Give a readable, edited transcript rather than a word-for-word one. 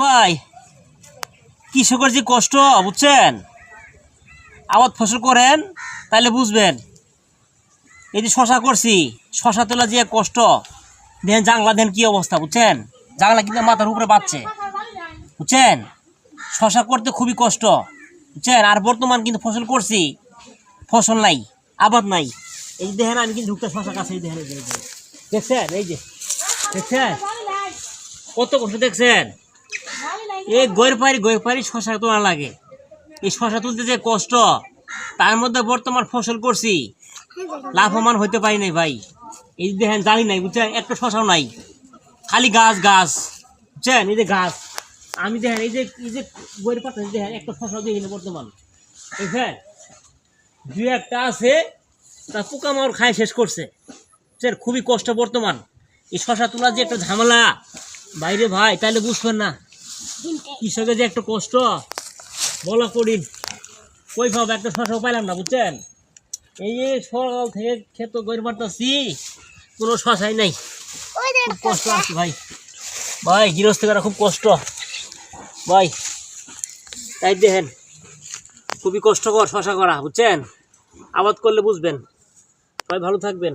ভাই কৃষকের যে কষ্ট বুঝছেন, আবাদ ফসল করেন তাহলে বুঝবেন। এই যে শশা করছি, শশা তোলা যে কষ্ট, দেখেন জাংলা দেন কি অবস্থা বুঝছেন, জাংলা কিন্তু মাথার উপরে বাঁচছে বুঝছেন। শশা করতে খুবই কষ্ট বুঝছেন। আর বর্তমান কিন্তু ফসল করছি, ফসল নাই, আবাদ নাই। এই যে দেখেন আমি কিন্তু ঢুকতে শশা কাছে দেখেন, দেখছেন এই যে দেখছেন কত কষ্ট দেখছেন। এই গয়ের পারি শশা তোলা লাগে। এই শশা তুলতে যে কষ্ট, তার মধ্যে বর্তমান ফসল করছি, লাভবান হইতে পারি নাই ভাই। এই যে দেখেন জানি নাই বুঝছেন, একটা শশাও নাই, খালি গাছ গাছ বুঝছেন। এই যে গাছ, আমি দেখেন এই যে গয়ের পাতা দেখেন একটা শশাও দেখি না বর্তমান বুঝছেন। দুই একটা আছে, তা পোকামাকড় খাই শেষ করছে বুঝছেন। খুবই কষ্ট বর্তমান। এই শশা তোলা যে একটা ঝামেলা বাইরে ভাই, তাহলে বুঝবেন না কৃষকের যে একটা কষ্ট বলা কঠিন। কই পাবো, একটা শশাও পাইলাম না বুঝছেন। এই যে সকাল থেকে ক্ষেত গড়ে মারতেছি, কোনো শশাই নাই, খুব কষ্ট আছে ভাই। ভাই গৃহস্থ করা খুব কষ্ট ভাই, তাই দেখেন খুবই কষ্টকর শশা করা বুঝছেন। আবাদ করলে বুঝবেন। ভাই ভালো থাকবেন।